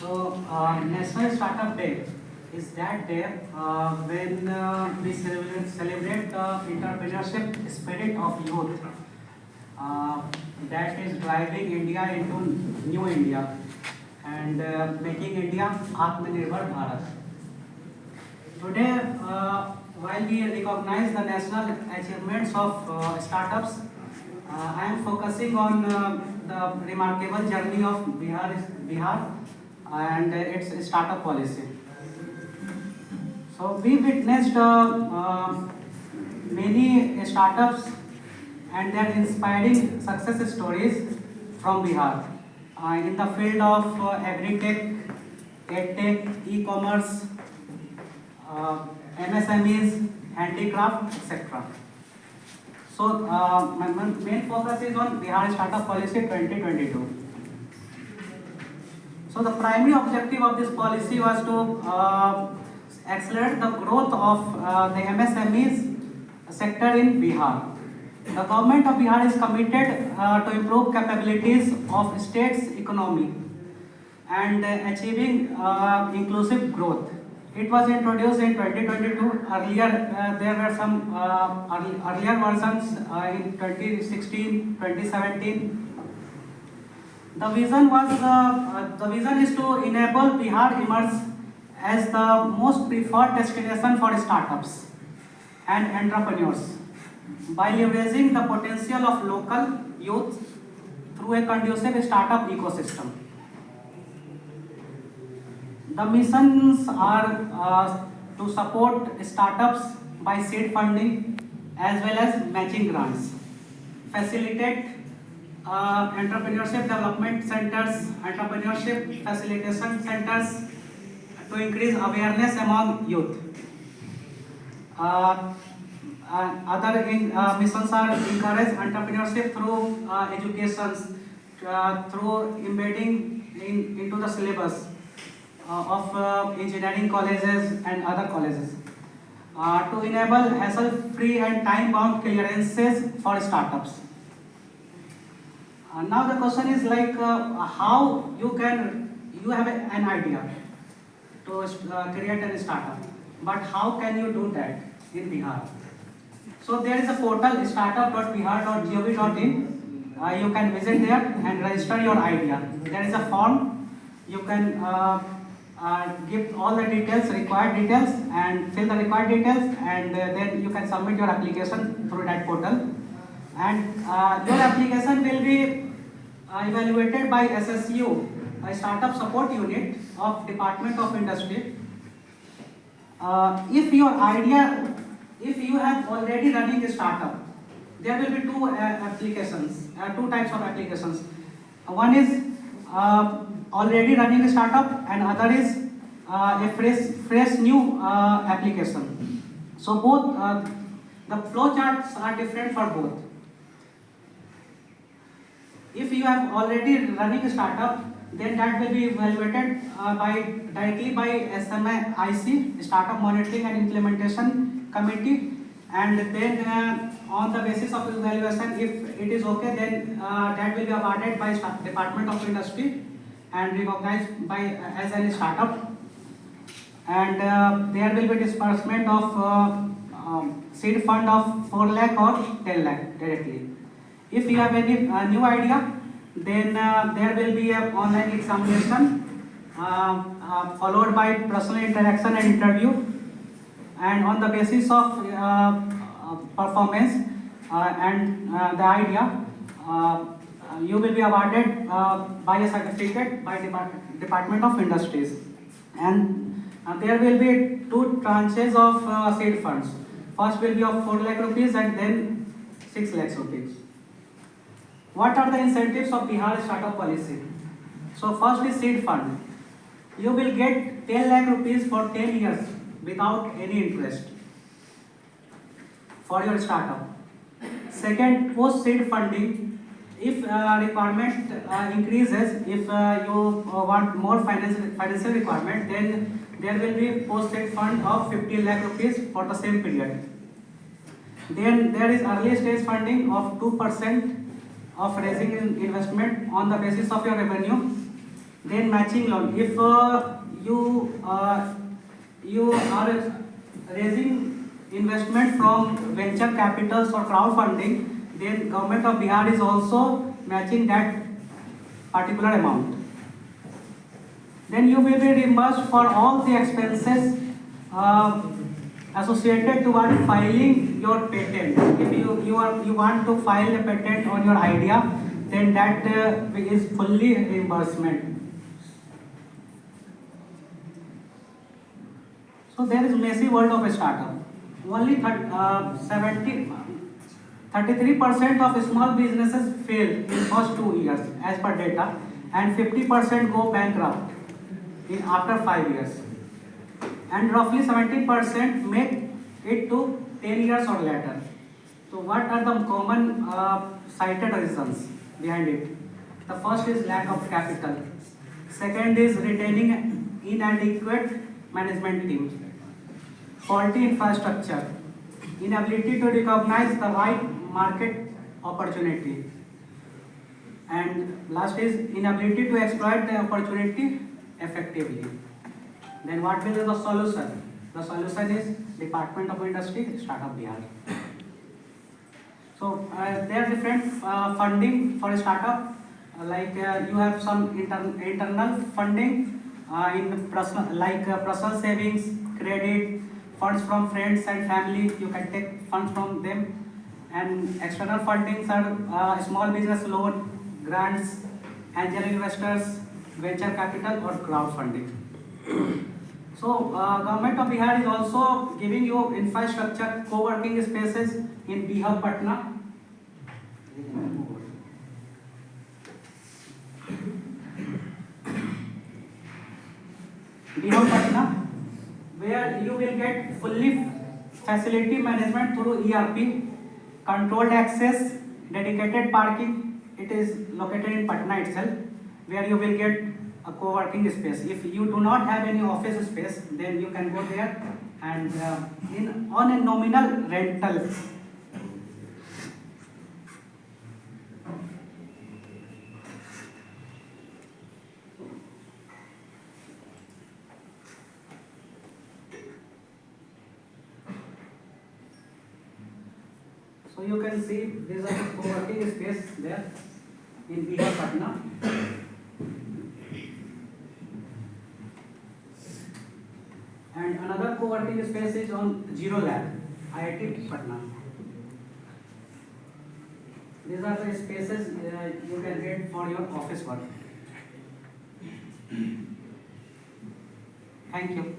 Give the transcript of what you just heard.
National Startup Day is that day when we celebrate the entrepreneurship spirit of youth that is driving India into new India and making India Atmanirbhar Bharat. Today, while we recognize the national achievements of startups, I am focusing on the remarkable journey of Bihar and its startup policy. So we witnessed many startups and their inspiring success stories from Bihar in the field of agri-tech, edtech, e-commerce, MSMEs, handicraft, etc. So my main focus is on Bihar Startup Policy 2022. So the primary objective of this policy was to accelerate the growth of the MSMEs sector in Bihar. The government of Bihar is committed to improve capabilities of state's economy and achieving inclusive growth. It was introduced in 2022. Earlier, there were some earlier versions in 2016, 2017. The vision is to enable Bihar emerge as the most preferred destination for startups and entrepreneurs by leveraging the potential of local youth through a conducive startup ecosystem. The missions are to support startups by seed funding as well as matching grants, facilitate entrepreneurship development centers, entrepreneurship facilitation centers to increase awareness among youth. Other missions are encourage entrepreneurship through education, through embedding into the syllabus of engineering colleges and other colleges, to enable hassle-free and time-bound clearances for startups. Now the question is like how you have an idea to create a startup, but how can you do that in Bihar? So there is a portal startup.bihar.gov.in. You can visit there and register your idea. There is a form. You can give all the details, required details, and fill the required details, and then you can submit your application through that portal. And your application will be evaluated by SSU, a startup support unit of Department of Industry. If you have already running a startup, there will be two types of applications. One is already running a startup, and other is a fresh new application. So both the flow charts are different for both. If you have already running a startup, then that will be evaluated directly by SMIC, Startup Monitoring and Implementation Committee, and then on the basis of evaluation, if it is okay, then that will be awarded by Department of Industry and recognized by as a startup, and there will be disbursement of seed fund of 4 lakh or 10 lakh directly. If you have any new idea, then there will be an online examination followed by personal interaction and interview, and on the basis of performance and the idea, you will be awarded by a certificate by Department of Industries, and there will be 2 tranches of seed funds. First will be of 4 lakh rupees and then 6 lakhs rupees. What are the incentives of Bihar Startup Policy? So first is seed fund. You will get 10 lakh rupees for 10 years without any interest for your startup. Second, post seed funding. If requirement increases, if you want more financial requirement, then there will be post seed fund of 50 lakh rupees for the same period. Then there is early stage funding of 2% of raising investment on the basis of your revenue. Then matching loan. If you are raising investment from venture capitals or crowdfunding, then government of Bihar is also matching that particular amount. Then you will be reimbursed for all the expenses associated to filing your patent. If you want to file a patent on your idea, then that is fully reimbursement. So there is messy world of a startup. Only 33% of small businesses fail in first 2 years as per data, and 50% go bankrupt in after 5 years. And roughly 70% make it to 10 years or later. So what are the common cited reasons behind it? The first is lack of capital. Second is retaining inadequate management team. Faulty infrastructure. Inability to recognize the right market opportunity. And last is inability to exploit the opportunity effectively. Then what will be the solution? The solution is Department of Industry, Startup Bihar. So there are different funding for a startup. You have some internal funding in personal, personal savings, credit, funds from friends and family. You can take funds from them. And external fundings are small business loan, grants, angel investors, venture capital, or crowdfunding. So, Government of Bihar is also giving you infrastructure, co-working spaces in Bihar, Patna. Bihar, Patna, where you will get fully facility management through ERP, controlled access, dedicated parking. It is located in Patna itself, where you will get a co-working space. If you do not have any office space, then you can go there and on a nominal rental. So you can see these are the co-working space there in Bihar, Patna. And another co-working space is on Zero Lab, IIT Patna. These are the spaces you can get for your office work. Thank you.